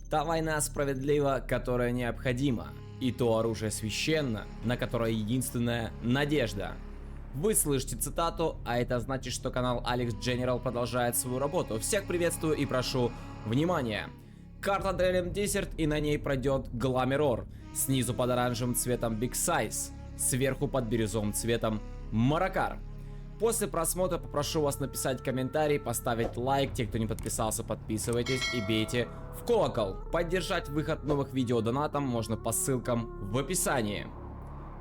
Та война справедлива, которая необходима, и то оружие священно, на которое единственная надежда. Вы слышите цитату, а это значит, что канал Alex General продолжает свою работу. Всех приветствую и прошу внимания. Карта Drelem Desert, и на ней пройдет Glamiror. Снизу под оранжевым цветом Big Size, сверху под бирюзовым цветом Маракар. После просмотра попрошу вас написать комментарий, поставить лайк. Те, кто не подписался, подписывайтесь и бейте в колокол. Поддержать выход новых видео донатом можно по ссылкам в описании.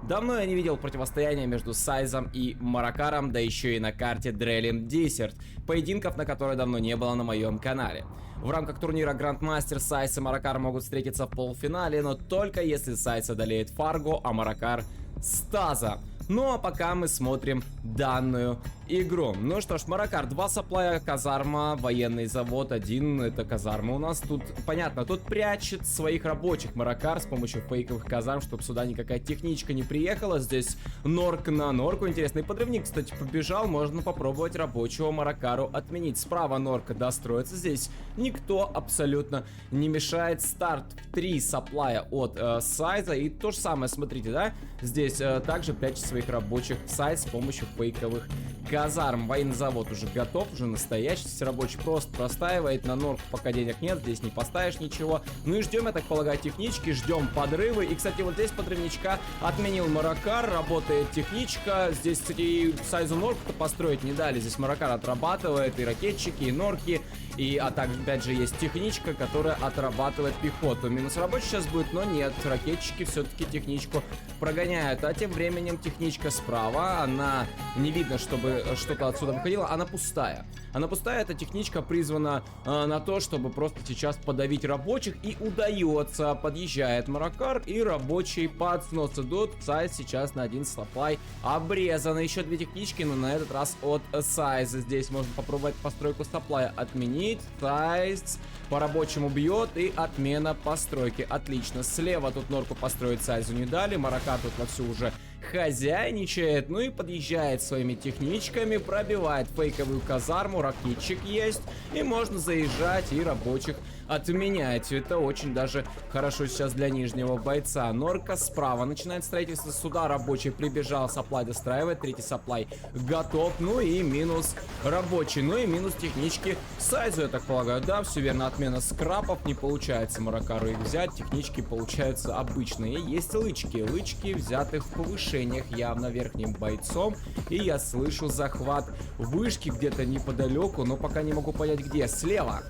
Давно я не видел противостояния между Сайзом и Маракаром, да еще и на карте Drelem Desert, поединков на которой давно не было на моем канале. В рамках турнира Grandmaster Сайз и Маракар могут встретиться в полуфинале, но только если Сайз одолеет Фарго, а Маракар Стаза. Ну а пока мы смотрим данную игру. Ну что ж, Маракар, 2 саплая, казарма, военный завод, 1, это казарма у нас. Тут, понятно, тут прячет своих рабочих Маракар с помощью фейковых казарм, чтобы сюда никакая техничка не приехала. Здесь норк на норку, интересный подрывник, кстати, побежал, можно попробовать рабочего Маракару отменить. Справа норка достроится, здесь никто абсолютно не мешает. Старт в 3 саплая от Сайза, и то же самое, смотрите, да, здесь также прячет своих рабочих Сайз с помощью фейковых казарм. Военный завод уже готов, уже настоящий. Здесь рабочий просто простаивает. На норку пока денег нет, здесь не поставишь ничего. Ну и ждем, я так полагаю, технички, ждем подрывы. И, кстати, вот здесь подрывничка отменил Маракар, работает техничка. Здесь, кстати, и Сайзу норку-то построить не дали. Здесь Маракар отрабатывает и ракетчики, и норки. И, а также, опять же, есть техничка, которая отрабатывает пехоту. Минус рабочий сейчас будет, но нет. Ракетчики все-таки техничку прогоняют. А тем временем техничка справа, она не видно, чтобы что-то отсюда выходило. Она пустая. Она пустая, эта техничка призвана на то, чтобы просто сейчас подавить рабочих. И удается. Подъезжает Маракар, и рабочий под снос идут. Сайз сейчас на 1 саплай обрезан. Еще 2 технички, но на этот раз от Сайза. Здесь можно попробовать постройку саплая отменить. Сайз по рабочему бьет, и отмена постройки. Отлично. Слева тут норку построить Сайзу не дали. Маракар тут вовсю уже хозяйничает. Ну и подъезжает своими техничками, пробивает фейковую казарму. Ракетчик есть, и можно заезжать и рабочих отменять. Это очень даже хорошо сейчас для нижнего бойца. Норка справа начинает строительство. Сюда рабочий прибежал, саплай достраивает. 3-й саплай готов. Ну и минус рабочий. Ну и минус технички Сайзу, я так полагаю. Да, все верно. Отмена скрапов. Не получается Маракару их взять. Технички получаются обычные. Есть лычки. Лычки взяты в повышениях явно верхним бойцом. И я слышу захват вышки где-то неподалеку, но пока не могу понять где. Слева.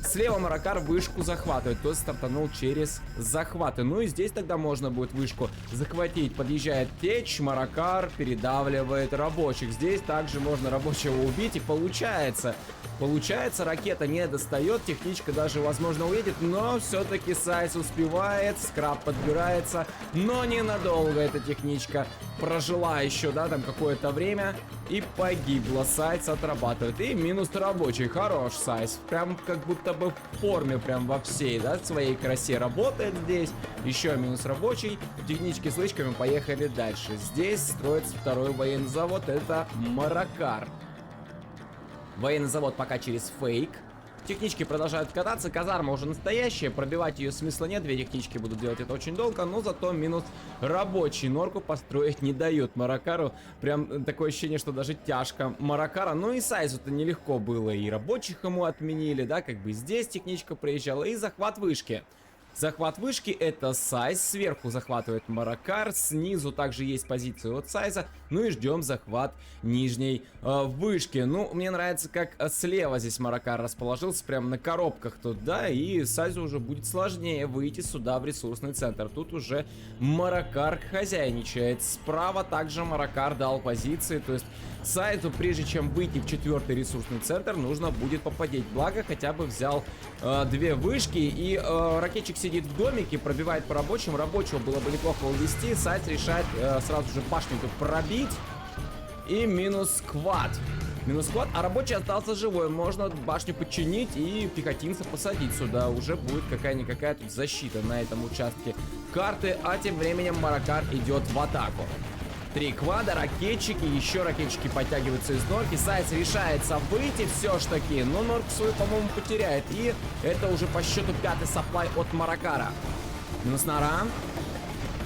Слева Маракар вышку захватывает, то есть стартанул через захваты. Ну и здесь тогда можно будет вышку захватить. Подъезжает течь, Маракар передавливает рабочих. Здесь также можно рабочего убить, и получается, ракета не достает, техничка даже, возможно, уедет, но все-таки Сайз успевает, скраб подбирается, но ненадолго эта техничка прожила еще, да, там какое-то время и погибла. Сайз отрабатывает, и минус рабочий. Хорош Сайз, прям как будто бы в форме, прям во всей, да, своей красе работает здесь. Еще минус рабочий, технички с лычками, поехали дальше. Здесь строится 2-й военный завод, это Маракар. Военный завод пока через фейк. Технички продолжают кататься, казарма уже настоящая, пробивать ее смысла нет, 2 технички будут делать это очень долго, но зато минус рабочий. Норку построить не дают Маракару, прям такое ощущение, что даже тяжко Маракара. Ну и Сайзу-то нелегко было, и рабочих ему отменили, да, как бы здесь техничка проезжала, и захват вышки. Захват вышки — это Сайз, сверху захватывает Маракар, снизу также есть позиции от Сайза, ну и ждем захват нижней вышки. Ну, мне нравится, как слева здесь Маракар расположился, прям на коробках тут, да, и Сайзу уже будет сложнее выйти сюда в ресурсный центр. Тут уже Маракар хозяйничает. Справа также Маракар дал позиции, то есть Сайзу, прежде чем выйти в 4-й ресурсный центр, нужно будет попадеть. Благо, хотя бы взял 2 вышки, и ракетчик сидит в домике, пробивает по рабочим. Рабочего было бы неплохо увести. Сайз решает сразу же башню тут пробить. И минус сквад. Минус сквад, а рабочий остался живой. Можно башню подчинить и пехотинца посадить сюда. Уже будет какая-никакая тут защита на этом участке карты. А тем временем Маракар идет в атаку. 3 квада, ракетчики, еще ракетчики подтягиваются из норки. Сайз решается выйти все ж таки, но норку свою, по-моему, потеряет. И это уже по счету 5-й сапплай от Маракара. Минус нора.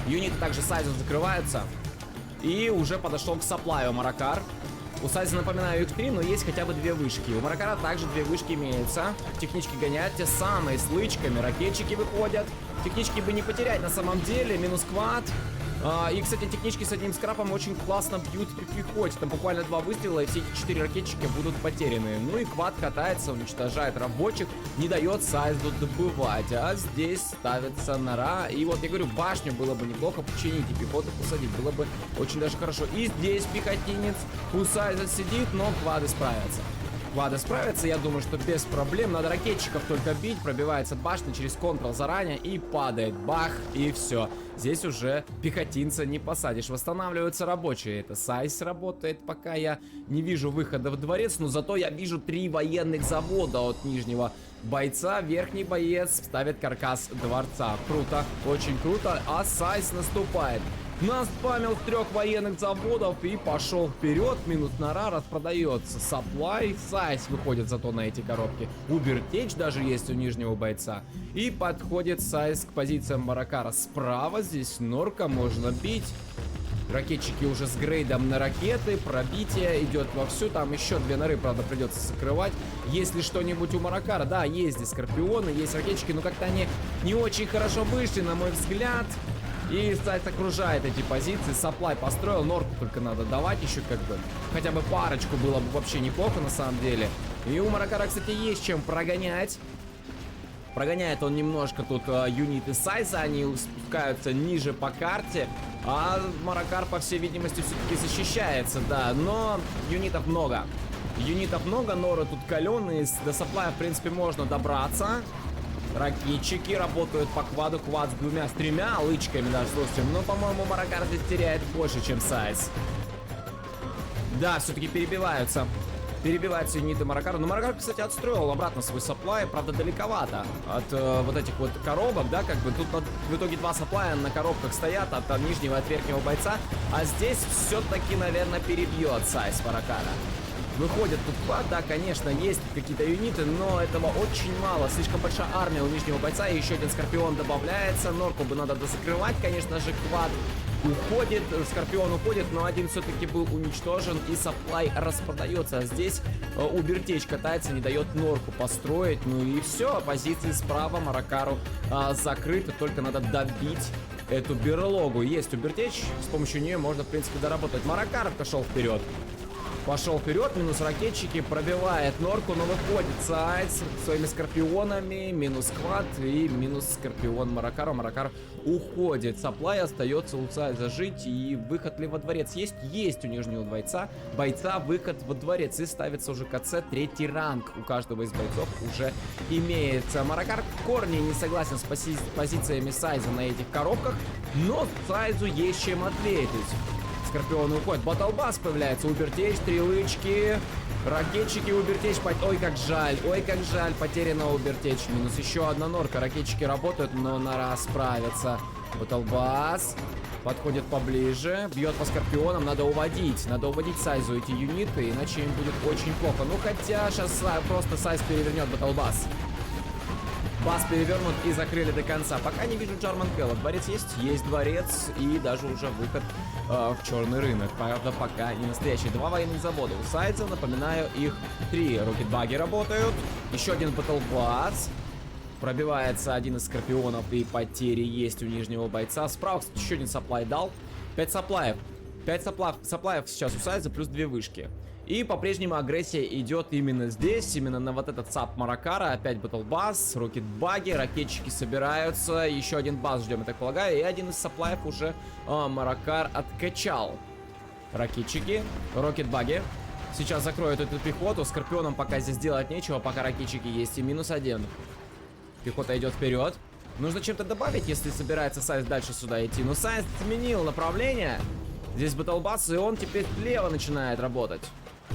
Юниты также Сайзу закрываются. И уже подошел к сапплаю Маракар. У Сайза, напоминаю, их 3, но есть хотя бы 2 вышки. У Маракара также 2 вышки имеются. Технички гоняют те самые с лычками. Ракетчики выходят. Технички бы не потерять на самом деле. Минус квад. И, кстати, технички с одним скрапом очень классно бьют при пехоте. Там буквально 2 выстрела, и все эти 4 ракетчика будут потеряны. Ну и квад катается, уничтожает рабочих, не дает Сайзу добывать. А здесь ставится нора. И вот я говорю, башню было бы неплохо починить и пехоту посадить. Было бы очень даже хорошо. И здесь пехотинец у Сайза сидит, но квады справятся. Квады справятся, я думаю, что без проблем. Надо ракетчиков только бить. Пробивается башня через контрол заранее и падает. Бах, и все. Здесь уже пехотинца не посадишь. Восстанавливаются рабочие. Это Сайз работает, пока я не вижу выхода в дворец. Но зато я вижу 3 военных завода от нижнего бойца. Верхний боец ставит каркас дворца. Круто, очень круто. А Сайз наступает. Наспамил 3 военных заводов и пошел вперед. Минус нора, распродается сапплай. Сайз выходит зато на эти коробки. Убертечь даже есть у нижнего бойца. И подходит Сайз к позициям Маракара. Справа здесь норка, можно бить. Ракетчики уже с грейдом на ракеты. Пробитие идет вовсю. Там еще 2 норы, правда, придется закрывать. Есть ли что-нибудь у Маракара? Да, есть здесь скорпионы, есть ракетчики, но как-то они не очень хорошо вышли, на мой взгляд. И Сайз окружает эти позиции. Сапплай построил, норку только надо давать еще как бы. Хотя бы парочку было бы вообще неплохо на самом деле. И у Маракара, кстати, есть чем прогонять. Прогоняет он немножко тут юниты Сайза. Они спускаются ниже по карте. А Маракар, по всей видимости, все-таки защищается, да. Но юнитов много. Юнитов много, норы тут каленые. До сапплая, в принципе, можно добраться. Ракетчики работают по кваду. Квад с 3 лычками даже, слушайте. Но, по-моему, Маракар здесь теряет больше, чем Сайз. Да, все-таки перебиваются. Перебиваются юниты Маракара. Но Маракар, кстати, отстроил обратно свой сапплай. Правда, далековато от вот этих вот коробок, да, как бы. Тут в итоге 2 сапплая на коробках стоят от нижнего и от верхнего бойца. А здесь все-таки, наверное, перебьет Сайз Маракара. Выходят тут квад, да, конечно, есть какие-то юниты, но этого очень мало. Слишком большая армия у нижнего бойца, и еще один скорпион добавляется. Норку бы надо дозакрывать, конечно же, квад уходит, скорпион уходит, но один все-таки был уничтожен, и сапплай распродается. А здесь Убертечь катается, не дает норку построить. Ну и все, позиции справа Маракару закрыты, только надо добить эту берлогу. Есть Убертечь, с помощью нее можно, в принципе, доработать. Маракар пошел вперед. Пошел вперед, минус ракетчики, пробивает норку, но выходит Сайз своими скорпионами, минус квад и минус скорпион Маракара. Маракар уходит, сапплай остается у Сайза жить, и выход ли во дворец есть? Есть у нижнего бойца выход во дворец, и ставится уже КЦ 3-й ранг. У каждого из бойцов уже имеется. Маракар в корне не согласен с позициями Сайза на этих коробках, но Сайзу есть чем ответить. Скорпионы уходят. Батлбасс появляется. Убертечь, 3 лычки. Ракетчики, Убертечь. Ой, как жаль. Ой, как жаль. Потеряна Убертечь. Минус еще одна норка. Ракетчики работают, но нора справится. Батлбасс подходит поближе. Бьет по скорпионам. Надо уводить. Надо уводить Сайзу эти юниты, иначе им будет очень плохо. Ну, хотя сейчас просто Сайз перевернет Батлбасс. Бас перевернут и закрыли до конца. Пока не вижу Джарман Кэлла. Дворец есть? Есть дворец. И даже уже выход в черный рынок. Правда, пока не настоящий. 2 военных завода у Сайза. Напоминаю, их 3. Рокетбаги работают. Еще один Батлбасс. Пробивается один из скорпионов. И потери есть у нижнего бойца. Справа, кстати, еще один сапплай дал. 5 сапплаев. 5 сапплаев сейчас у Сайза, плюс 2 вышки. И по-прежнему агрессия идет именно здесь, именно на вот этот сап Маракара. Опять Батлбасс, рокетбаги, ракетчики собираются. Еще один бас ждем, я так полагаю. И один из сапплаев уже Маракар откачал. Ракетчики, рокетбаги. Сейчас закроют эту пехоту. Скорпионом пока здесь делать нечего, пока ракетчики есть. И минус 1. Пехота идет вперед. Нужно чем-то добавить, если собирается Сайз дальше сюда идти. Но Сайз сменил направление. Здесь Батлбасс, и он теперь слева начинает работать.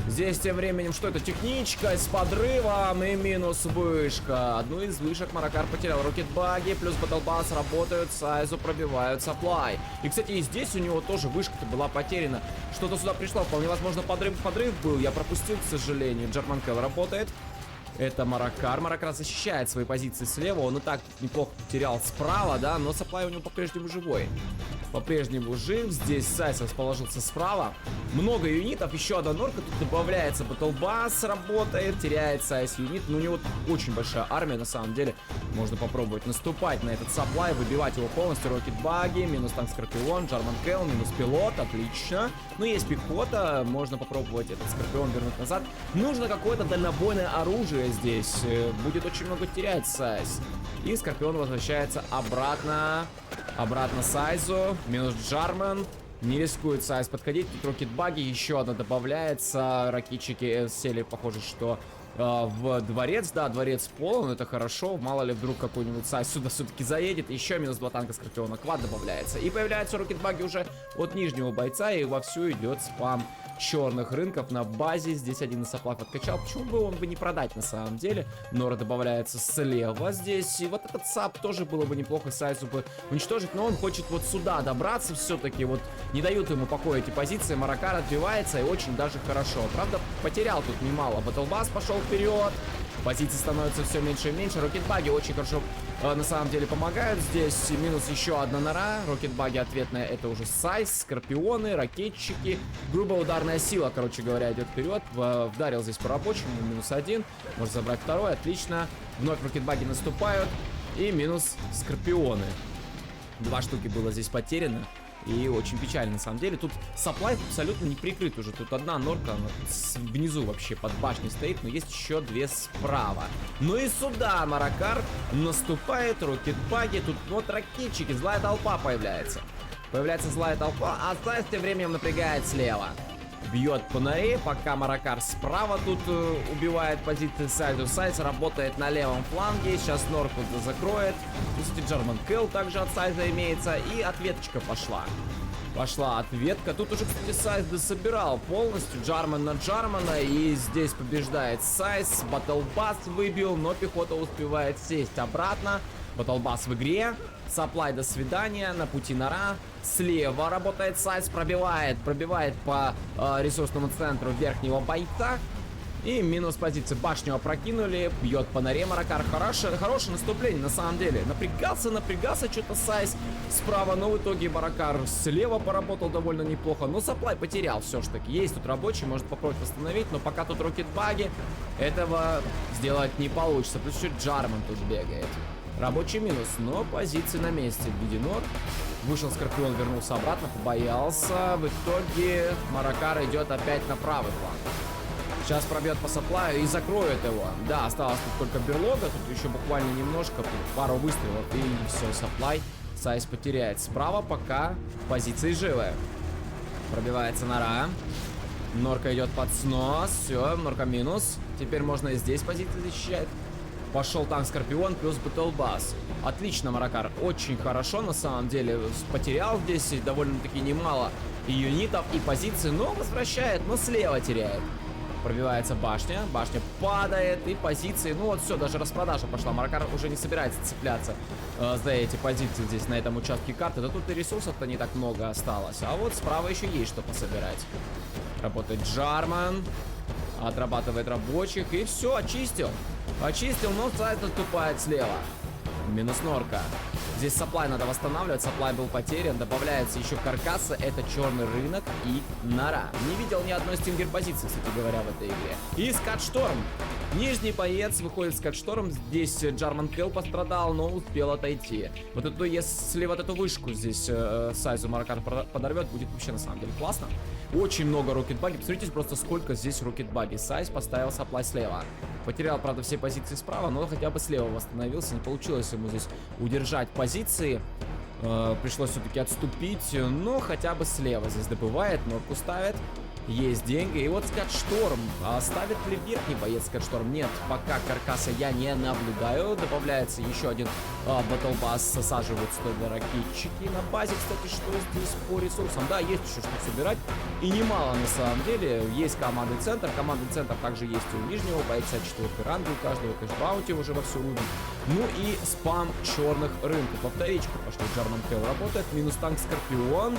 Здесь тем временем, что это? Техничка с подрывом и минус вышка. Одну из вышек Маракар потерял. Рокетбаги плюс Батлбас работают, Сайзу пробивают Саплай. И, кстати, и здесь у него тоже вышка-то была потеряна. Что-то сюда пришло, вполне возможно подрыв был. Я пропустил, к сожалению. Джарман Келл работает. Это Маракар. Маракар защищает свои позиции слева. Он и так неплохо потерял справа, да, но Саплай у него по-прежнему живой. По-прежнему жив. Здесь Сайс расположился справа. Много юнитов. Еще одна норка. Тут добавляется Батлбас. Работает. Теряет Сайс юнит. Но у него очень большая армия, на самом деле. Можно попробовать наступать на этот Саплай. Выбивать его полностью. Рокетбаги. Минус танк Скорпион. Джарман Келл. Минус пилот. Отлично. Ну, есть пехота. Можно попробовать этот Скорпион вернуть назад. Нужно какое-то дальнобойное оружие здесь. Будет очень много терять Сайс. И Скорпион возвращается обратно. Обратно Сайзу. Минус Джарман. Не рискует Сайз подходить. Тут рокетбаги. Еще одна добавляется. Ракетчики сели, похоже, что в дворец. Да, дворец полон. Это хорошо. Мало ли вдруг какой-нибудь Сайз сюда все-таки заедет. Еще минус 2 танка Скорпиона. Квад добавляется. И появляются рокетбаги уже от нижнего бойца. И вовсю идет спам черных рынков на базе. Здесь один из Саплай подкачал. Почему бы он бы не продать на самом деле? Нора добавляется слева здесь. И вот этот сап тоже было бы неплохо Сайзу бы уничтожить. Но он хочет вот сюда добраться все-таки. Вот не дают ему покоя эти позиции. Маракар отбивается и очень даже хорошо. Правда, потерял тут немало. Батлбас пошел вперед. Позиций становится все меньше и меньше. Рокетбаги очень хорошо на самом деле помогают здесь. Минус еще одна нора. Рокетбаги ответная. Это уже Сайз, Скорпионы, ракетчики. Грубая ударная сила, короче говоря, идет вперед. Вдарил здесь по рабочему. Минус 1. Может забрать второй. Отлично. Вновь рокетбаги наступают. И минус Скорпионы. 2 штуки было здесь потеряно. И очень печально, на самом деле. Тут Саплай абсолютно не прикрыт уже. Тут одна норка, она внизу вообще под башней стоит, но есть еще 2 справа. Ну и сюда Маракар наступает, рокетбаги. Тут вот ракетчики, злая толпа появляется. Появляется злая толпа, а Сайз тем временем напрягает слева. Бьет по норе, пока Маракар справа тут убивает позиции Сайзу. Сайз работает на левом фланге. Сейчас норку закроет. Кстати, Джарман Келл также от Сайза имеется. И ответочка пошла. Пошла ответка. Тут уже, кстати, Сайз дособирал полностью. Джарман на Джармана. И здесь побеждает Сайз. Батлбас выбил, но пехота успевает сесть обратно. Батлбас в игре. Саплай, до свидания. На пути нора. Слева работает Сайз. Пробивает по ресурсному центру верхнего бойца. И минус позиции. Башню опрокинули. Бьет по норе Маракар. Хорошее наступление, на самом деле. Напрягался что-то Сайз справа. Но в итоге Маракар слева поработал довольно неплохо. Но Саплай потерял все ж таки. Есть тут рабочий, может попробовать восстановить. Но пока тут рокетбаги, этого сделать не получится. Плюс еще Джарман тут бегает. Рабочий минус, но позиции на месте. Виденор. Вышел Скорпион, вернулся обратно, побоялся. В итоге Маракар идет опять на правый фланг. Сейчас пробьет по Саплаю и закроет его. Да, осталось тут только берлога. Тут еще буквально немножко, пару выстрелов. И все, Саплай. Сайз потеряет. Справа пока позиции живы. Пробивается нора. Норка идет под снос. Все, норка минус. Теперь можно и здесь позиции защищать. Пошел танк Скорпион плюс Батлбас. Отлично, Маракар. Очень хорошо, на самом деле. Потерял здесь довольно-таки немало и юнитов, и позиций, но возвращает, но слева теряет. Пробивается башня. Башня падает, и позиции. Ну вот все, даже распродажа пошла. Маракар уже не собирается цепляться за эти позиции здесь, на этом участке карты. Да тут и ресурсов-то не так много осталось. А вот справа еще есть что пособирать. Работает Джарман. Отрабатывает рабочих. И все, очистил. Очистил, но Сайз наступает слева. Минус норка. Здесь Саплай надо восстанавливать. Саплай был потерян. Добавляется еще каркаса. Это черный рынок и нора. Не видел ни одной стингер-позиции, кстати говоря, в этой игре. И Скатшторм. Нижний боец выходит Скатшторм. Здесь Джарман Келл пострадал, но успел отойти. Вот эту, если вот эту вышку здесь Сайзу Маракар подорвет, будет вообще на самом деле классно. Очень много рокетбаги. Посмотрите просто, сколько здесь рокетбаги. Сайз поставил Саплай слева. Потерял, правда, все позиции справа, но хотя бы слева восстановился. Не получилось ему здесь удержать позиции. Пришлось все-таки отступить, но хотя бы слева здесь добывает. Норку ставит. есть деньги. И вот Скатшторм. Оставит ли верхний боец Скатшторм? Нет, пока каркаса я не наблюдаю. Добавляется еще один Battle Bass. Саживаются туда ракетчики. На базе, кстати, что здесь по ресурсам? Да, есть еще что собирать. И немало на самом деле. Есть командный центр. Командный центр также есть и у нижнего бойца 4-й ранга. У каждого кэш-баунти уже вовсю рубит. Ну и спам черных рынков. Повторичка пошла. Джарман Келл работает. Минус танк Скорпион.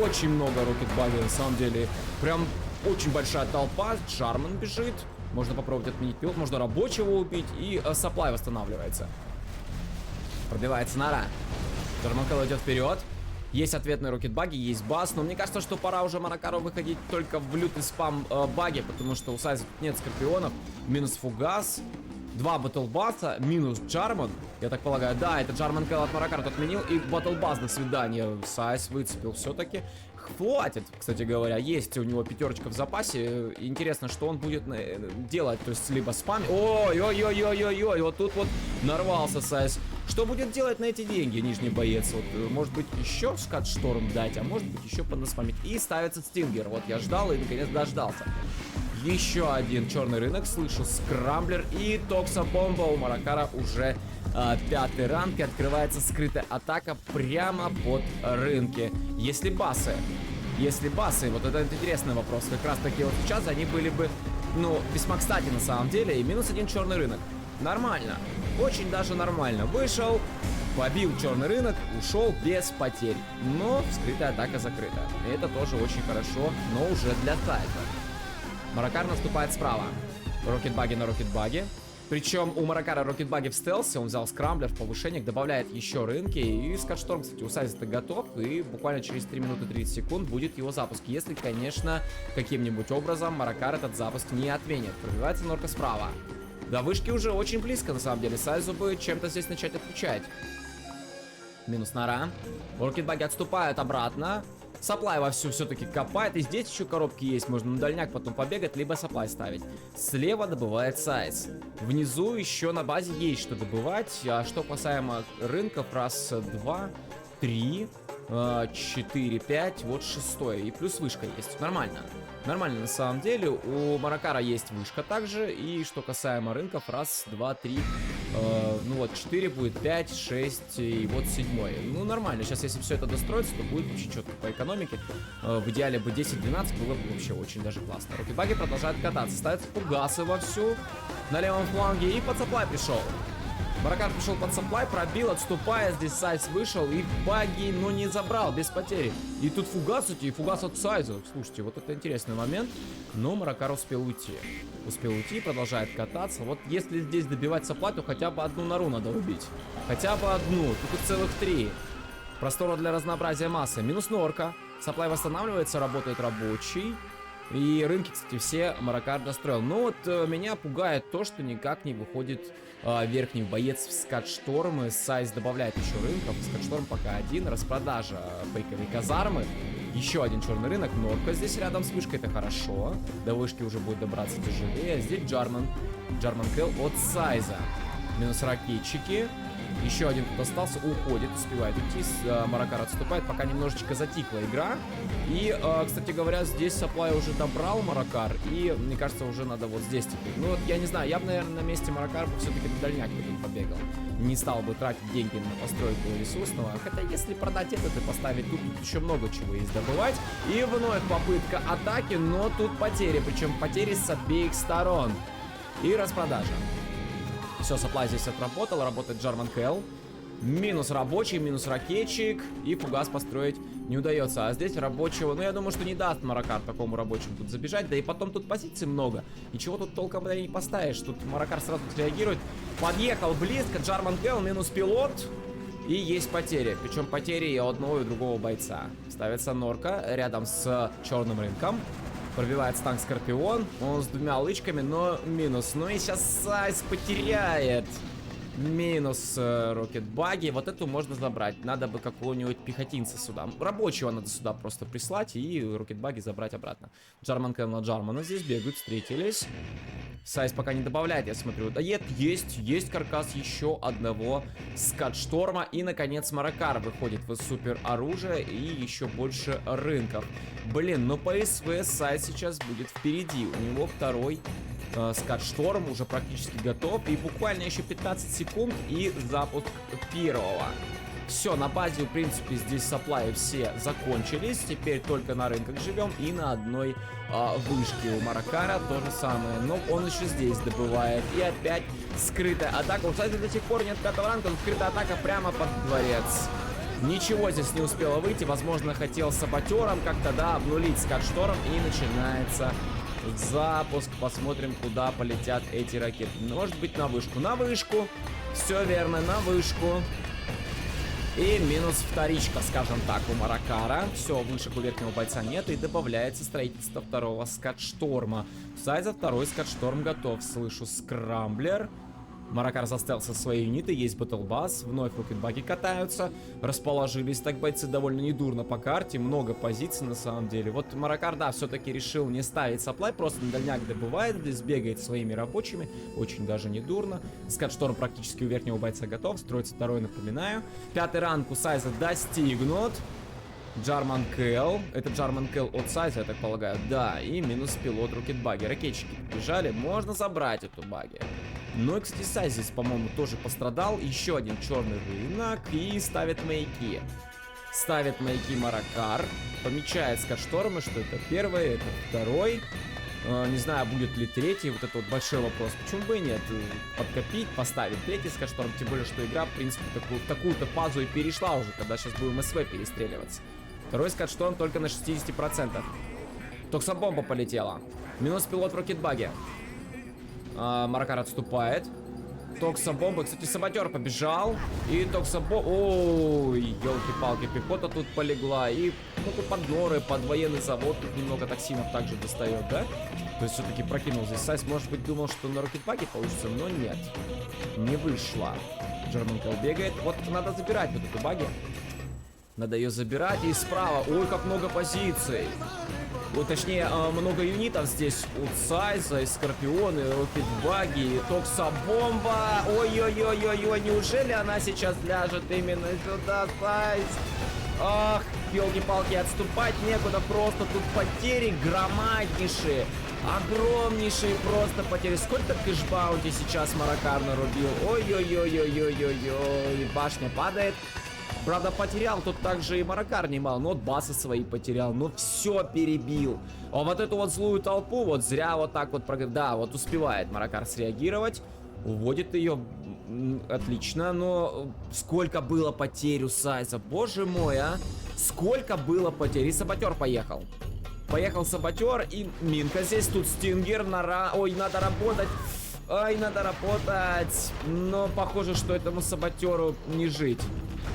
Очень много рокетбаги на самом деле. Прям очень большая толпа. Джарман бежит. Можно попробовать отменить пилот. Можно рабочего убить. И сапплай восстанавливается. Пробивается нора. Джарман Келл идет вперед. Есть ответные рокетбаги, есть бас. Но мне кажется, что пора уже Маракару выходить только в лютый спам баги. Потому что у Сайза тут нет скорпионов. Минус фугас. 2 батлбаса, минус Джарман. Я так полагаю, да, это Джарман Келл от Маракара отменил. И батлбас, до свидания. Сайз выцепил все-таки. Хватит, кстати говоря. Есть у него пятерочка в запасе. Интересно, что он будет делать. То есть, либо спам. Ой-ой-ой-ой-ой-ой. Вот тут вот нарвался Сайз. Что будет делать на эти деньги нижний боец? Вот, может быть, еще Скатшторм дать, а может быть, еще понаспамить. И ставится Стингер. Вот я ждал и наконец дождался. Еще один черный рынок, слышу скрамблер и токсобомба у Маракара уже 5-й ранг, и открывается скрытая атака прямо под рынки. Если басы, вот это интересный вопрос, как раз таки вот сейчас они были бы, ну, весьма кстати на самом деле, и минус 1 черный рынок. Нормально, очень даже нормально. Вышел, побил черный рынок, ушел без потерь, но скрытая атака закрыта. И это тоже очень хорошо, но уже для Сайза. Маракар наступает справа. Рокетбаги на рокетбаге. Причем у Маракара рокетбаги в стелсе. Он взял скрамблер в повышениях, добавляет еще рынки. И Скатшторм, кстати, у Сайза готов. И буквально через 3 минуты 30 секунд будет его запуск. Если, конечно, каким-нибудь образом Маракар этот запуск не отменит. Пробивается норка справа. До вышки уже очень близко, на самом деле. Сайзу бы чем-то здесь начать отвечать. Минус нора. Рокетбаги отступают обратно. Сапплай вовсю все-таки копает. И здесь еще коробки есть. Можно на дальняк потом побегать, либо сапплай ставить. Слева добывает Сайз. Внизу еще на базе есть что добывать. А что касаемо рынков, раз, два, три, 4, 5, вот 6. И плюс вышка есть. Нормально. Нормально на самом деле. У Маракара есть вышка также. И что касаемо рынков, раз, два, три, ну вот 4 будет, 5, 6 и вот 7. Ну нормально. Сейчас если все это достроится, то будет очень четко по экономике. В идеале бы 10-12 было бы вообще очень даже классно. Рокетбаги продолжают кататься. Ставятся фугасы вовсю на левом фланге. И под сапплай пришел. Маракар пришел под сапплай, пробил, отступая. Здесь Сайз вышел и баги, но не забрал, без потери. И тут фугас и фугас от Сайза. Слушайте, вот это интересный момент. Но Маракар успел уйти. Успел уйти, продолжает кататься. Вот если здесь добивать сапплай, то хотя бы одну нору надо убить. Хотя бы одну. Тут их целых 3. Простора для разнообразия массы. Минус норка. Сапплай восстанавливается, работает рабочий. И рынки, кстати, все Маракар достроил. Но вот меня пугает то, что никак не выходит верхний боец в Скатшторм. И Сайз добавляет еще рынков. Скатшторм пока один. Распродажа фейковой казармы. Еще один черный рынок. Норка здесь рядом с вышкой. Это хорошо. До вышки уже будет добраться тяжелее. Здесь Джарман Келл от Сайза. Минус ракетчики. Еще один тут остался, уходит, успевает уйти. Маракар отступает, пока немножечко затихла игра. И, кстати говоря, здесь сапплай уже добрал Маракар. И, мне кажется, уже надо вот здесь теперь. Ну, вот, я не знаю, я бы, наверное, на месте Маракара все-таки на дальняк бы тут побегал. Не стал бы тратить деньги на постройку ресурсного. Хотя, если продать этот и поставить тут еще много чего есть добывать. И вновь попытка атаки, но тут потери. Причем потери с обеих сторон. И распродажа. Все, сапплай здесь отработал, работает Джарман Келл. Минус рабочий, минус ракетчик. И фугас построить не удается. А здесь рабочего, ну я думаю, что не даст Маракар такому рабочему тут забежать. Да и потом тут позиций много. Ничего тут толком не поставишь. Тут Маракар сразу реагирует. Подъехал близко, Джарман Келл, минус пилот. И есть потери. Причем потери и у одного, и у другого бойца. Ставится норка рядом с черным рынком. Пробивает танк Скорпион. Он с 2 лычками, но минус. Ну и сейчас Сайз потеряет. Минус рокетбаги. Вот эту можно забрать. Надо бы какого-нибудь пехотинца сюда. Рабочего надо сюда просто прислать и рокетбаги забрать обратно. Джарман Келл на Джармана здесь бегают, встретились. Сайз пока не добавляет, я смотрю. Да нет, есть каркас еще одного Скатшторма. И, наконец, Маракар выходит в супер оружие и еще больше рынков. Блин, но по СВ Сайз сейчас будет впереди. У него второй Скатшторм уже практически готов. И буквально еще 15 секунд и запуск первого. Все, на базе, в принципе, здесь саплаи все закончились. Теперь только на рынках живем и на одной вышке у Маракара то же самое. Но он еще здесь добывает. И опять скрытая атака. Кстати, до сих пор нет 5-го ранга, но скрытая атака прямо под дворец. Ничего здесь не успело выйти. Возможно, хотел саботером как-то, да, обнулить Скатшторм. И начинается запуск. Посмотрим, куда полетят эти ракеты. Может быть, на вышку. На вышку. Все верно, на вышку. И минус вторичка, скажем так, у Маракара. Все, вышек у верхнего бойца нет. И добавляется строительство второго Скатшторма. Сайза второй Скатшторм готов. Слышу скрамблер. Маракар заставил свои юниты, есть батлбасс, вновь рокетбаги катаются, расположились так бойцы довольно недурно по карте, много позиций на самом деле. Вот Маракар, да, все-таки решил не ставить саплай, просто на дальняк добывает, здесь бегает своими рабочими, очень даже недурно. Скатшторм практически у верхнего бойца готов, строится второй, напоминаю. 5-й ранг у Сайза достигнут. Джарман Кэл. Это Джарман Кэл от Сайза, я так полагаю. Да, и минус пилот рокетбаги. Ракетчики побежали, можно забрать эту баги. Ну и, кстати, Сайз здесь, по-моему, тоже пострадал. Еще один черный рынок и ставит маяки. Ставит маяки Маракар. Помечает Скатштормы, что это первый, это второй. Не знаю, будет ли третий, вот это вот большой вопрос. Почему бы и нет? Подкопить, поставить третий Скатшторм. Тем более, что игра, в принципе, такую-то фазу и перешла уже, когда сейчас будем СВ перестреливаться. Второй Скатшторм только на 60%. Токсобомба полетела. Минус пилот в рокетбаге. Маракар отступает. Токсобомба. Кстати, саботер побежал. И токсобомба. Ой, елки-палки, пехота тут полегла. И ну, тут под горы, под военный завод. Тут немного токсинов также достает, да? То есть все-таки прокинул здесь Сайз. Может быть, думал, что на рокетбаге получится, но нет. Не вышло. Джерман Кэл бегает. Вот надо забирать вот эту баги. Надо ее забирать. И справа. Ой, как много позиций. Вот, точнее, много юнитов здесь у Сайза, и Скорпион, и рокетбаги, и токсобомба. Ой-ой-ой-ой-ой, неужели она сейчас ляжет именно сюда, Сайз? Ах, елки-палки, отступать некуда, просто тут потери громаднейшие. Огромнейшие просто потери. Сколько кэшбаунти сейчас Маракар нарубил? Ой-ой-ой-ой-ой-ой-ой, башня падает. Правда, потерял тут также и Маракар немало, но вот басы свои потерял, но все перебил. А вот эту вот злую толпу, вот зря вот так вот, да, вот успевает Маракар среагировать, уводит ее, отлично, но сколько было потерь у Сайза, боже мой, а, сколько было потерь, и саботер поехал. Поехал саботер, и минка здесь, тут стингер, ой, надо работать. Ай, надо работать. Но похоже, что этому саботеру не жить.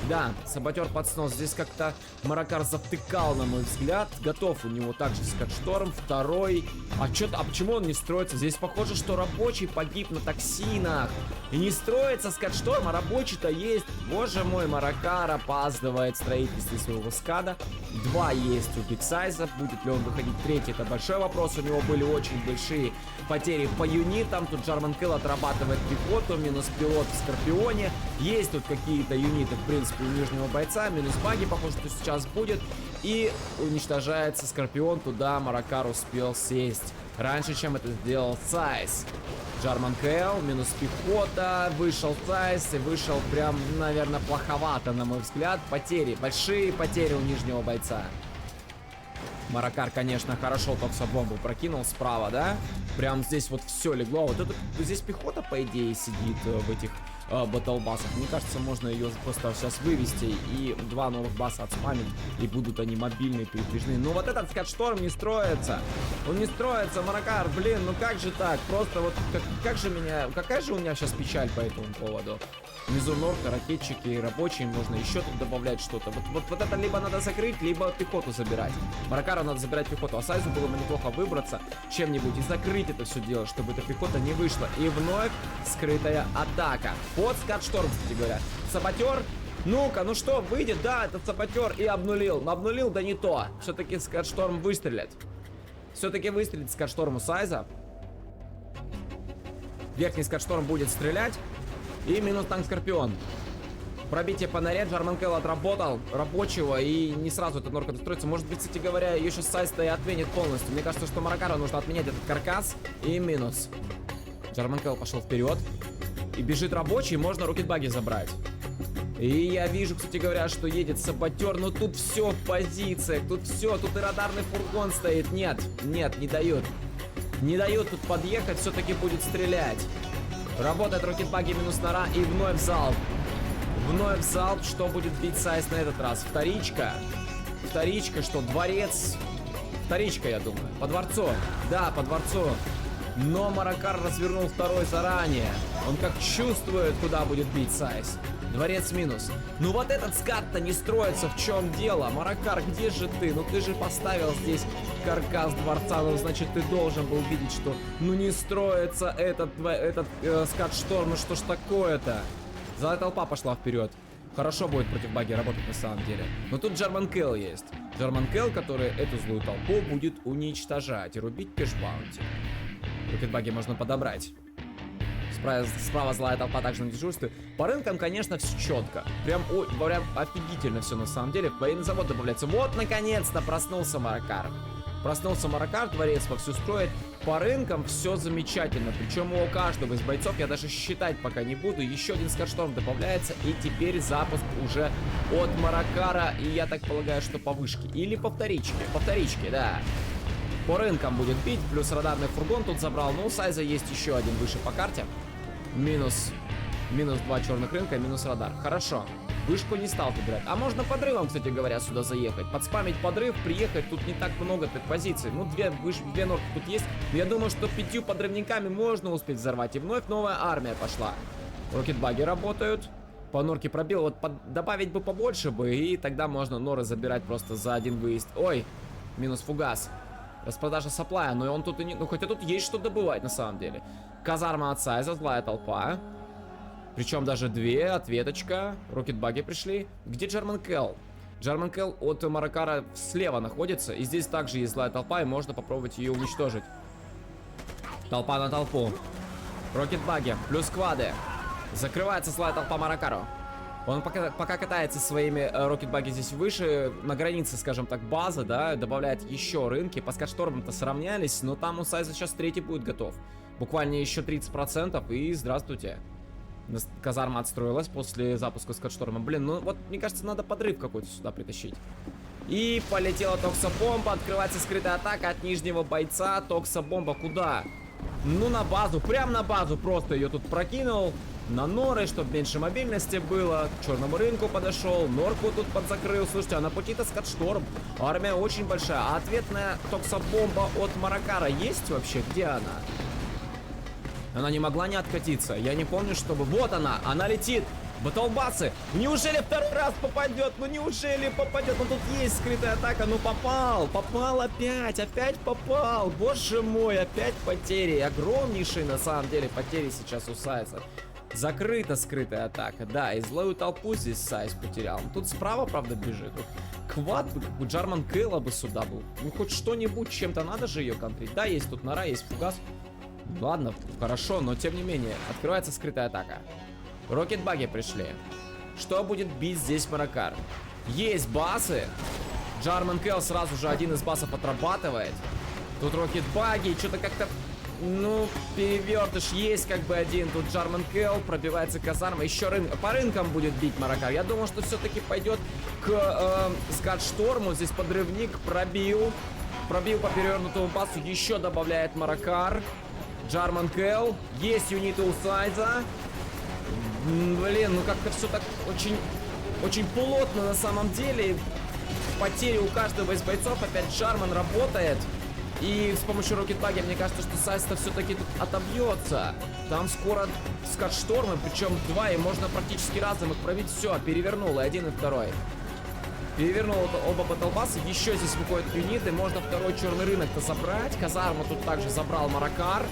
Да, саботер под снос. Здесь как-то Маракар завтыкал, на мой взгляд. Готов у него также Скатшторм. Второй. А почему он не строится? Здесь похоже, что рабочий погиб на токсинах. И не строится Скатшторм, а рабочий-то есть. Боже мой, Маракар опаздывает в строительстве своего скада. 2 есть у Бигсайза. Будет ли он выходить третий, это большой вопрос. У него были очень большие потери по юнитам. Тут Джарман Кэл отрабатывает пехоту. Минус пилот в Скорпионе. Есть тут какие-то юниты, в принципе, у нижнего бойца. Минус баги, похоже, что сейчас будет. И уничтожается Скорпион. Туда Маракар успел сесть раньше, чем это сделал Сайз. Джарман Кэл, минус пехота. Вышел Сайз и вышел прям, наверное, плоховато, на мой взгляд. Потери, большие потери у нижнего бойца. Маракар, конечно, хорошо токсобомбу прокинул справа, да? Прям здесь вот все легло. Вот это, здесь пехота, по идее, сидит в этих батлбассах. Мне кажется, можно ее просто сейчас вывести и 2 новых баса отспамить, и будут они мобильные, передвижные. Но вот этот Скатшторм не строится. Он не строится, Маракар, блин, ну как же так? Просто вот, какая же у меня сейчас печаль по этому поводу? Внизу норка, ракетчики и рабочие, можно еще тут добавлять что-то. Вот это либо надо закрыть, либо пехоту забирать. Маракару надо забирать пехоту, а Сайзу было бы неплохо выбраться чем-нибудь и закрыть это все дело, чтобы эта пехота не вышла. И вновь скрытая атака. Под Скатшторм, кстати говоря. Саботер. Ну-ка, ну что, выйдет? Да, этот саботер и обнулил. Обнулил, да не то. Все-таки Скатшторм выстрелит. Все-таки выстрелит Скатшторм у Сайза. Верхний Скотшторм будет стрелять. И минус танк Скорпион. Пробитие по норе, Джарман Келл отработал рабочего, и не сразу эта норка достроится. Может быть, кстати говоря, ее сейчас Сайз-то и отменит полностью. Мне кажется, что Маракару нужно отменять этот каркас. И минус. Джарман Келл пошел вперед. И бежит рабочий, можно рокетбаги забрать. И я вижу, кстати говоря, что едет саботер, но тут все в позициях, тут все, тут и радарный фургон стоит. Нет, нет, не дают. Не дают тут подъехать, все-таки будет стрелять. Работает рокетбаги минус нора и вновь залп. Вновь залп, что будет бить Сайз на этот раз? Вторичка. Вторичка, что? Дворец. Вторичка, я думаю. По дворцу. Да, по дворцу. Но Маракар развернул второй заранее. Он как чувствует, куда будет бить Сайз. Дворец минус. Ну вот этот скат-то не строится, в чем дело? Маракар, где же ты? Ну ты же поставил здесь каркас дворца, ну значит ты должен был видеть, что ну не строится этот скат-шторм, ну что ж такое-то? Злая толпа пошла вперед. Хорошо будет против баги работать на самом деле. Но тут Джарман Келл есть. Джарман Келл, который эту злую толпу будет уничтожать и рубить кэшбаунти. Рокетбаги можно подобрать. Справа злая толпа также на дежурстве. По рынкам, конечно, все четко. Прям офигительно все на самом деле. Военный завод добавляется. Вот, наконец-то проснулся Маракар. Проснулся Маракар, дворец вовсю строит. По рынкам все замечательно. Причем у каждого из бойцов, я даже считать пока не буду. Еще один Скотшторм добавляется. И теперь запуск уже от Маракара. И я так полагаю, что по вышке. Или по вторичке. По вторичке, да. По рынкам будет бить. Плюс радарный фургон тут забрал. Но у Сайза есть еще один выше по карте. Минус 2 черных рынка, минус радар. Хорошо. Вышку не стал выбирать. А можно подрывом, кстати говоря, сюда заехать. Подспамить подрыв, приехать. Тут не так много позиций. Ну, две норки тут есть. Но я думаю, что 5 подрывниками можно успеть взорвать. И вновь новая армия пошла. Рокетбаги работают. По норке пробил. Вот добавить бы побольше бы. И тогда можно норы забирать просто за один выезд. Ой, минус фугас. Распродажа саплая, но он тут и не... Ну, хотя тут есть что добывать, на самом деле. Казарма от Сайза, злая толпа. Причем даже 2, ответочка. Рокетбаги пришли. Где Джарман Келл? Джарман Келл от Маракара слева находится. И здесь также есть злая толпа, и можно попробовать ее уничтожить. Толпа на толпу. Рокетбаги, плюс квады. Закрывается злая толпа Маракару. Он пока катается своими рокетбаги здесь выше, на границе, скажем так, базы, да, добавляет еще рынки. По скатштормам-то сравнялись, но там у Сайза сейчас третий будет готов. Буквально еще 30%, и здравствуйте. Казарма отстроилась после запуска скатшторма. Блин, ну вот, мне кажется, надо подрыв какой-то сюда притащить. И полетела токсобомба, открывается скрытая атака от нижнего бойца. Токсобомба куда? Ну, на базу, прям на базу просто ее тут прокинул. На норы, чтобы меньше мобильности было. К черному рынку подошел, норку тут подзакрыл. Слушайте, а на пути-то скатшторм. Армия очень большая. А ответная токсобомба от Маракара есть вообще? Где она? Она не могла не откатиться. Я не помню, чтобы... Вот она летит. Батлбасы. Неужели второй раз попадет? Ну неужели попадет? Ну тут есть скрытая атака. Ну попал опять попал. Боже мой, опять потери. Огромнейшие на самом деле потери сейчас у Сайза. Закрыта скрытая атака. Да, и злую толпу здесь Сайз потерял. Тут справа, правда, бежит. Квад бы, как бы Джарман Келла бы сюда был. Ну хоть что-нибудь, чем-то надо же ее контрить. Да, есть тут нора, есть фугас. Ладно, хорошо, но тем не менее. Открывается скрытая атака. Рокетбаги пришли. Что будет бить здесь Маракар? Есть басы. Джарман Келл сразу же один из басов отрабатывает. Тут рокетбаги, что-то как-то... Ну, перевертыш есть как бы один. Тут Джарман Келл, пробивается казарма. Еще по рынкам будет бить Маракар. Я думал, что все-таки пойдет к скатшторму. Здесь подрывник пробил. Пробил по перевернутому басу. Еще добавляет Маракар. Джарман Келл. Есть юниты у Сайза. Блин, ну как-то все так очень плотно на самом деле. Потери у каждого из бойцов. Опять Джарман работает. И с помощью рокетбаги, мне кажется, что Сайз-то все-таки тут отобьется. Там скоро скатштормы, причем 2, и можно практически разом их пробить. Все, перевернул, и один, и второй. Перевернул оба батлбаса. Еще здесь выходят юниты. Можно второй черный рынок-то забрать. Казарму тут также забрал Маракар.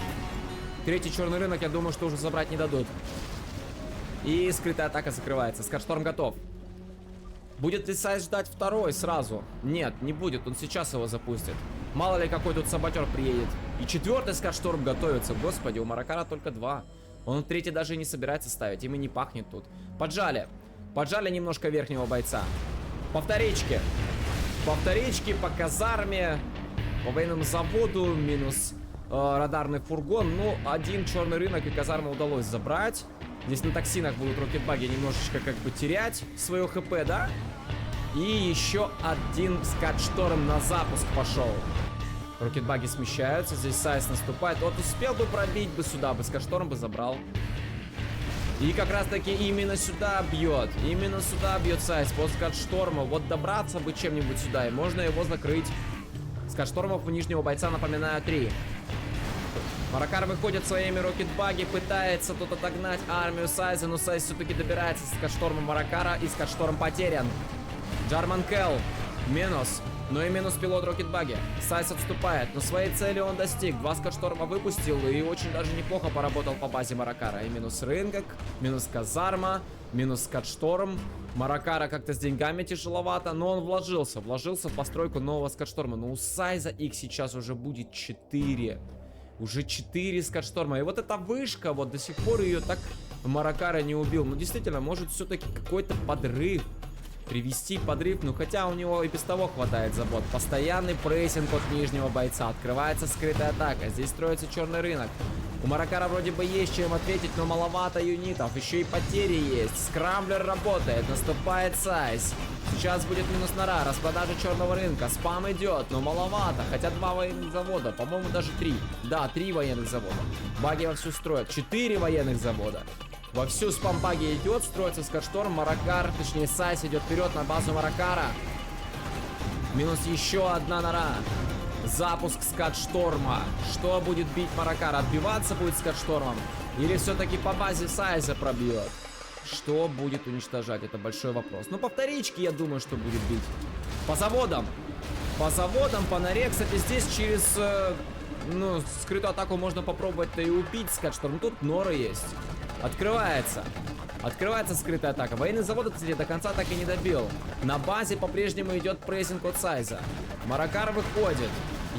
Третий черный рынок, я думаю, что уже забрать не дадут. И скрытая атака закрывается. Скатшторм готов. Будет ли Сайз ждать второй сразу? Нет, не будет. Он сейчас его запустит. Мало ли какой тут саботер приедет. И 4-й Скатшторм готовится. Господи, у Маракара только 2. Он 3-й даже не собирается ставить. Им и не пахнет тут. Поджали. Поджали немножко верхнего бойца. По вторичке. По вторичке, по казарме. По военному заводу. Минус радарный фургон. Ну, один черный рынок и казарму удалось забрать. Здесь на токсинах будут рокетбаги немножечко как бы терять свое хп, да? И еще один Скатшторм на запуск пошел. Рокетбаги смещаются, здесь Сайс наступает. Вот успел бы пробить бы сюда, бы Скатшторм бы забрал. И как раз таки именно сюда бьет. Именно сюда бьет Сайс по Скатшторма. Вот добраться бы чем-нибудь сюда, и можно его закрыть. Скатштормов у нижнего бойца, напоминаю, 3. Маракар выходит своими рокетбаги, пытается тут отогнать армию Сайза, но Сайз все-таки добирается с Скатшторма Маракара, и Скатшторм потерян. Джарман Келл минус, но и минус пилот рокетбаги. Сайз отступает, но своей цели он достиг. 2 Скатшторма выпустил и очень даже неплохо поработал по базе Маракара. И минус Рынгак, минус казарма, минус Скатшторм. Маракара как-то с деньгами тяжеловато, но он вложился в постройку нового Скатшторма. Но у Сайза их сейчас уже будет 4. Уже 4 Скатшторма. И вот эта вышка, вот до сих пор ее так Маракара не убил. Ну, действительно, может все-таки какой-то подрыв. Привести подрыв. Ну, хотя у него и без того хватает забот. Постоянный прессинг от нижнего бойца. Открывается скрытая атака. Здесь строится черный рынок. У Маракара вроде бы есть чем ответить, но маловато юнитов. Еще и потери есть. Скрамблер работает. Наступает Сайз. Сейчас будет минус нора. Распродажа черного рынка. Спам идет, но маловато. Хотя 2 военных завода. По-моему, даже 3. Да, 3 военных завода. Баги вовсю строят. 4 военных завода. Вовсю спам-баги идет. Строится Скатшторм. Маракар, точнее Сайз идет вперед на базу Маракара. Минус еще 1 нора. Запуск Скатшторма. Что будет бить Маракара? Отбиваться будет Скатштормом? Или все-таки по базе Сайза пробьет? Что будет уничтожать? Это большой вопрос. Ну, по вторичке, я думаю, что будет бить. По заводам. По заводам, по норе. Кстати, здесь через ну, скрытую атаку можно попробовать-то и убить Скатшторм. Тут норы есть. Открывается. Открывается скрытая атака. Военный завод, кстати, до конца так и не добил. На базе по-прежнему идет прессинг от Сайза. Маракар выходит.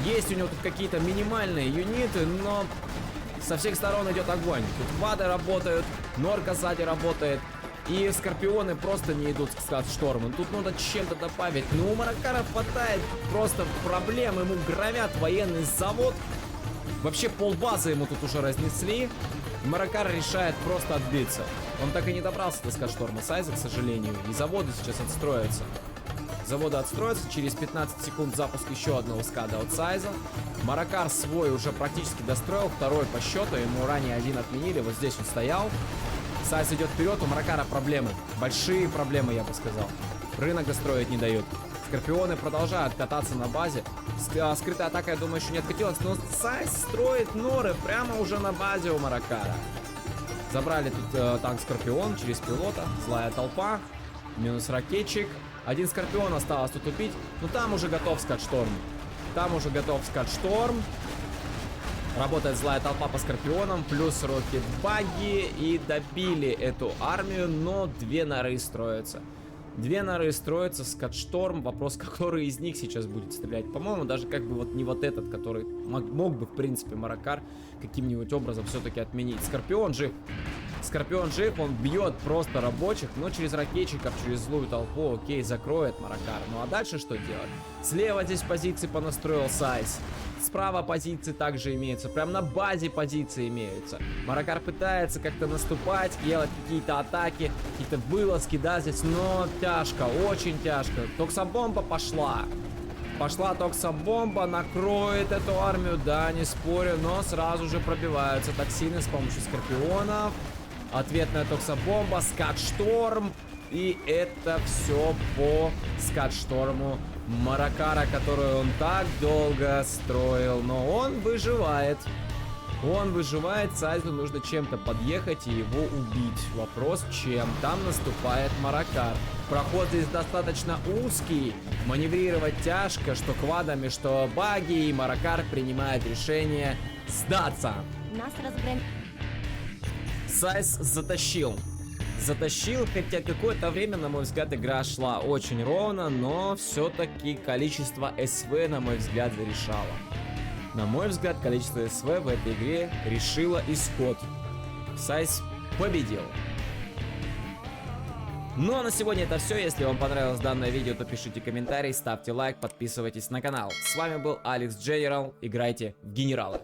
Есть у него тут какие-то минимальные юниты, но со всех сторон идет огонь. Тут вады работают, норка сзади работает. И скорпионы просто не идут к Скатшторму. Тут надо чем-то добавить. Но у Маракара хватает просто проблем. Ему громят военный завод. Вообще полбазы ему тут уже разнесли. Маракар решает просто отбиться. Он так и не добрался до Скатшторма Сайза, к сожалению. И заводы сейчас отстроятся. Заводы отстроятся. Через 15 секунд запуск еще одного скада от Сайза. Маракар свой уже практически достроил. 2-й по счету. Ему ранее 1 отменили. Вот здесь он стоял. Сайз идет вперед. У Маракара проблемы. Большие проблемы, я бы сказал. Рынок достроить не дают. Скорпионы продолжают кататься на базе. Скрытая атака, я думаю, еще не откатилась. Но Сайз строит норы прямо уже на базе у Маракара. Забрали тут танк Скорпион через пилота. Злая толпа. Минус ракетчик. 1 Скорпион осталось тут убить. Но там уже готов Скатшторм. Там уже готов Скатшторм. Работает злая толпа по Скорпионам. Плюс рокетбаги. И добили эту армию. Но 2 норы строятся. 2 норы строятся. Скатшторм. Вопрос, который из них сейчас будет стрелять. По-моему, даже как бы вот не вот этот, который мог бы, в принципе, Маракар каким-нибудь образом все-таки отменить. Скорпион жив. Скорпион жив, он бьет просто рабочих, но через ракетчиков, через злую толпу, окей, закроет Маракар. Ну а дальше что делать? Слева здесь позиции понастроил Сайз. Справа позиции также имеются. Прям на базе позиции имеются. Маракар пытается как-то наступать, делать какие-то атаки, какие-то вылазки, да, здесь, но тяжко, очень тяжко. Токсобомба пошла. Пошла токсобомба, накроет эту армию, да, не спорю, но сразу же пробиваются токсины с помощью скорпионов. Ответная токсобомба, Скатшторм. И это все по Скатшторму Маракара, которую он так долго строил. Но он выживает. Он выживает, Сайзу нужно чем-то подъехать и его убить. Вопрос чем? Там наступает Маракар. Проход здесь достаточно узкий. Маневрировать тяжко, что квадами, что баги. И Маракар принимает решение сдаться. Нас разгромили. Сайз затащил. Затащил, хотя какое-то время, на мой взгляд, игра шла очень ровно, но все-таки количество СВ, на мой взгляд, решало. На мой взгляд, количество СВ в этой игре решило исход. Сайз победил. Ну а на сегодня это все. Если вам понравилось данное видео, то пишите комментарий, ставьте лайк, подписывайтесь на канал. С вами был Алекс Дженерал. Играйте в генералы.